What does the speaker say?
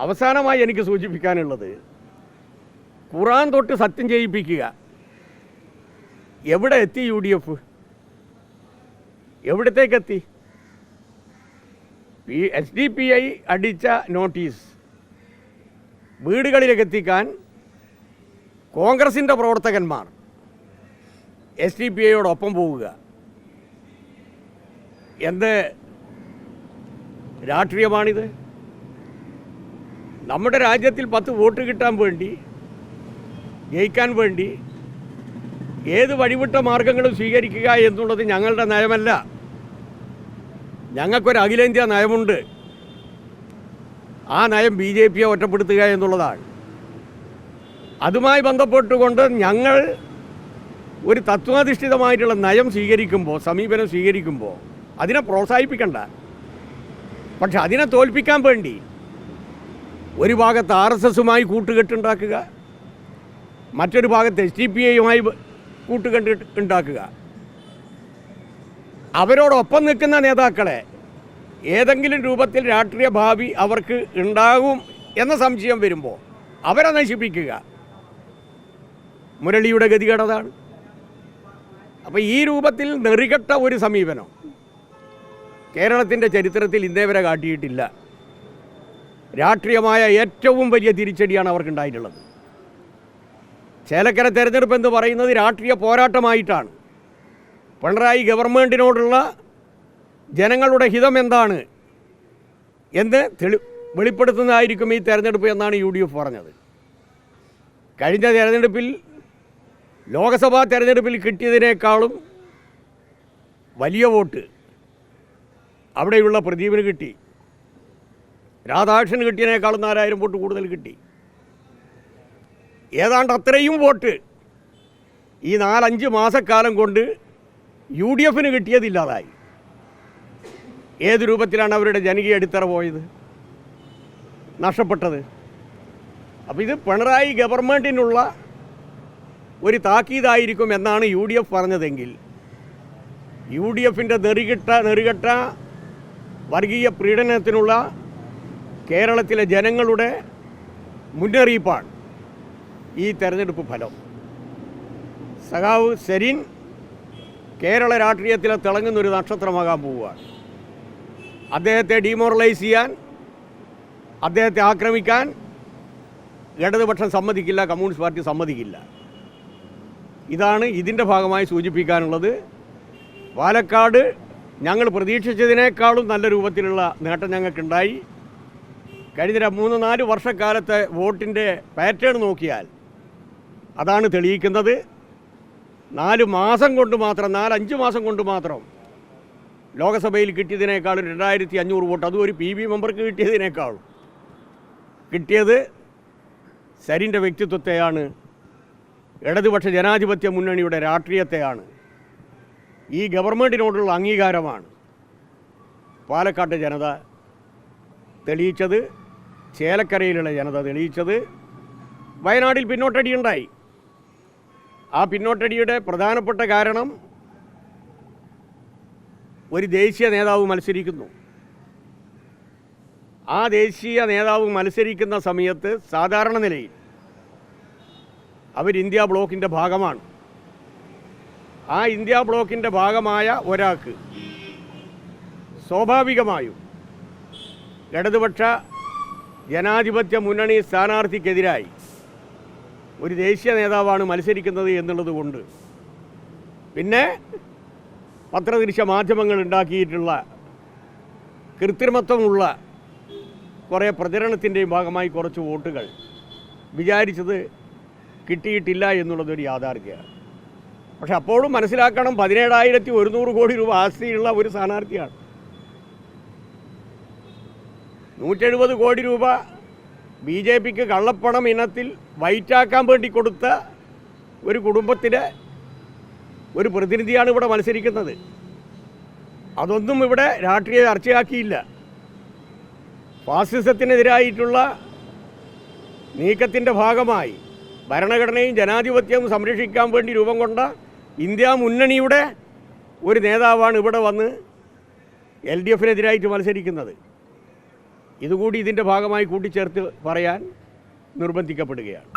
അവസാനമായി എനിക്ക് സൂചിപ്പിക്കാനുള്ളത്, ഖുർആൻ തൊട്ട് സത്യം ചെയ്യിപ്പിക്കുക. എവിടെ എത്തി UDF? എവിടത്തേക്കെത്തി? SDPI അടിച്ച നോട്ടീസ് വീടുകളിലേക്ക് എത്തിക്കാൻ കോൺഗ്രസിൻ്റെ പ്രവർത്തകന്മാർ SDPIയോടൊപ്പം പോവുക. എന്ത് രാഷ്ട്രീയമാണിത്? നമ്മുടെ രാജ്യത്തിൽ 10 വോട്ട് കിട്ടാൻ വേണ്ടി, ജയിക്കാൻ വേണ്ടി ഏത് വഴിവിട്ട മാർഗങ്ങളും സ്വീകരിക്കുക എന്നുള്ളത് ഞങ്ങളുടെ നയമല്ല. ഞങ്ങൾക്കൊരു അഖിലേന്ത്യാ നയമുണ്ട്. ആ നയം BJPയെ ഒറ്റപ്പെടുത്തുക എന്നുള്ളതാണ്. അതുമായി ബന്ധപ്പെട്ടുകൊണ്ട് ഞങ്ങൾ ഒരു തത്വാധിഷ്ഠിതമായിട്ടുള്ള നയം സ്വീകരിക്കുമ്പോൾ, സമീപനം സ്വീകരിക്കുമ്പോൾ അതിനെ പ്രോത്സാഹിപ്പിക്കണ്ട. പക്ഷെ അതിനെ തോൽപ്പിക്കാൻ വേണ്ടി ഒരു ഭാഗത്ത് RSSുമായി കൂട്ടുകെട്ടുണ്ടാക്കുക, മറ്റൊരു ഭാഗത്ത് SDPIയുമായി കൂട്ടുകെട്ട് ഉണ്ടാക്കുക. അവരോടൊപ്പം നിൽക്കുന്ന നേതാക്കളെ ഏതെങ്കിലും രൂപത്തിൽ രാഷ്ട്രീയ ഭാവി അവർക്ക് ഉണ്ടാകും എന്ന സംശയം വരുമ്പോൾ അവരെ നശിപ്പിക്കുക. മുരളിയുടെ ഗതികേടതാണ്. അപ്പോൾ ഈ രൂപത്തിൽ നെറികെട്ട ഒരു സമീപനം കേരളത്തിൻ്റെ ചരിത്രത്തിൽ ഇന്നേ വരെ കാട്ടിയിട്ടില്ല. രാഷ്ട്രീയമായ ഏറ്റവും വലിയ തിരിച്ചടിയാണ് അവർക്കുണ്ടായിട്ടുള്ളത്. ചേലക്കര തെരഞ്ഞെടുപ്പ് എന്ന് പറയുന്നത് രാഷ്ട്രീയ പോരാട്ടമായിട്ടാണ്. പിണറായി ഗവൺമെൻറ്റിനോടുള്ള ജനങ്ങളുടെ ഹിതം എന്താണ് എന്ന് വെളിപ്പെടുത്തുന്നതായിരിക്കും ഈ തെരഞ്ഞെടുപ്പ് എന്നാണ് UDF പറഞ്ഞത്. കഴിഞ്ഞ തെരഞ്ഞെടുപ്പിൽ, ലോക്സഭാ തെരഞ്ഞെടുപ്പിൽ കിട്ടിയതിനേക്കാളും വലിയ വോട്ട് അവിടെയുള്ള പ്രദീപിന് കിട്ടി. രാധാകൃഷ്ണന് കിട്ടിയതിനേക്കാളും 4000 വോട്ട് കൂടുതൽ കിട്ടി. ഏതാണ്ട് അത്രയും വോട്ട് ഈ 4-5 മാസക്കാലം കൊണ്ട് UDFന് കിട്ടിയതില്ലാതായി. ഏത് രൂപത്തിലാണ് അവരുടെ ജനകീയ അടിത്തറ പോയത്, നഷ്ടപ്പെട്ടത്? അപ്പോൾ ഇത് പിണറായി ഗവൺമെൻറ്റിനുള്ള ഒരു താക്കീതായിരിക്കും എന്നാണ് UDF പറഞ്ഞതെങ്കിൽ, UDFൻ്റെ നെറികെട്ട വർഗീയ പീഡനത്തിനുള്ള കേരളത്തിലെ ജനങ്ങളുടെ മുന്നറിയിപ്പാണ് ഈ തെരഞ്ഞെടുപ്പ് ഫലം. സഖാവ് സെരിൻ കേരള രാഷ്ട്രീയത്തിലെ തിളങ്ങുന്നൊരു നക്ഷത്രമാകാൻ പോവുകയാണ്. അദ്ദേഹത്തെ ഡീമോറലൈസ് ചെയ്യാൻ, അദ്ദേഹത്തെ ആക്രമിക്കാൻ ഇടതുപക്ഷം സമ്മതിക്കില്ല, കമ്മ്യൂണിസ്റ്റ് പാർട്ടി സമ്മതിക്കില്ല. ഇതാണ് ഇതിൻ്റെ ഭാഗമായി സൂചിപ്പിക്കാനുള്ളത്. പാലക്കാട് ഞങ്ങൾ പ്രതീക്ഷിച്ചതിനേക്കാളും നല്ല രൂപത്തിലുള്ള നേട്ടം ഞങ്ങൾക്കുണ്ടായി. കഴിഞ്ഞ 3-4 വർഷക്കാലത്തെ വോട്ടിൻ്റെ പാറ്റേൺ നോക്കിയാൽ അതാണ് തെളിയിക്കുന്നത്. 4 മാസം കൊണ്ട് മാത്രം, 4-5 മാസം കൊണ്ട് മാത്രം ലോകസഭയിൽ കിട്ടിയതിനേക്കാളും 2500 വോട്ട്, അതും ഒരു PB മെമ്പർക്ക് കിട്ടിയതിനേക്കാളും കിട്ടിയത് സരിൻ്റെ വ്യക്തിത്വത്തെയാണ്, ഇടതുപക്ഷ ജനാധിപത്യ മുന്നണിയുടെ രാഷ്ട്രീയത്തെയാണ്, ഈ ഗവൺമെൻറ്റിനോടുള്ള അംഗീകാരമാണ് പാലക്കാട്ടെ ജനത തെളിയിച്ചത്, ചേലക്കരയിലുള്ള ജനത തെളിയിച്ചത്. വയനാട്ടിൽ പിന്നോട്ടടിയുണ്ടായി. ആ പിന്നോട്ടടിയുടെ പ്രധാനപ്പെട്ട കാരണം ഒരു ദേശീയ നേതാവ് മത്സരിക്കുന്നു. ആ ദേശീയ നേതാവ് മത്സരിക്കുന്ന സമയത്ത് സാധാരണ നിലയിൽ അവർ ഇന്ത്യ ബ്ലോക്കിൻ്റെ ഭാഗമാണ്. ആ ഇന്ത്യ ബ്ലോക്കിൻ്റെ ഭാഗമായ ഒരാൾക്ക് സ്വാഭാവികമായും ഇടതുപക്ഷ ജനാധിപത്യ മുന്നണി സ്ഥാനാർത്ഥിക്കെതിരായി ഒരു ദേശീയ നേതാവാണ് മത്സരിക്കുന്നത് എന്നുള്ളത് കൊണ്ട് പിന്നെ പത്രദൃശ്യ മാധ്യമങ്ങൾ ഉണ്ടാക്കിയിട്ടുള്ള കൃത്രിമത്വമുള്ള കുറേ പ്രചരണത്തിൻ്റെയും ഭാഗമായി കുറച്ച് വോട്ടുകൾ വിചാരിച്ചത് കിട്ടിയിട്ടില്ല എന്നുള്ളതൊരു യാഥാർത്ഥ്യമാണ്. പക്ഷെ അപ്പോഴും മനസ്സിലാക്കണം, 17,100 കോടി രൂപ ആസ്തിയുള്ള ഒരു സ്ഥാനാർത്ഥിയാണ്. 170 കോടി രൂപ BJPക്ക് കള്ളപ്പണം ഇനത്തിൽ വൈറ്റാക്കാൻ വേണ്ടി കൊടുത്ത ഒരു കുടുംബത്തിലെ ഒരു പ്രതിനിധിയാണ് ഇവിടെ മത്സരിക്കുന്നത്. അതൊന്നും ഇവിടെ രാഷ്ട്രീയ ചർച്ചയാക്കിയില്ല. ഫാസിസത്തിനെതിരായിട്ടുള്ള നീക്കത്തിൻ്റെ ഭാഗമായി ഭരണഘടനയും ജനാധിപത്യവും സംരക്ഷിക്കാൻ വേണ്ടി രൂപം കൊണ്ട ഇന്ത്യ മുന്നണിയുടെ ഒരു നേതാവാണ് ഇവിടെ വന്ന് LDFനെതിരായിട്ട് മത്സരിക്കുന്നത്. ഇതുകൂടി ഇതിൻ്റെ ഭാഗമായി കൂട്ടിച്ചേർത്ത് പറയാൻ നിർബന്ധിക്കപ്പെടുകയാണ്.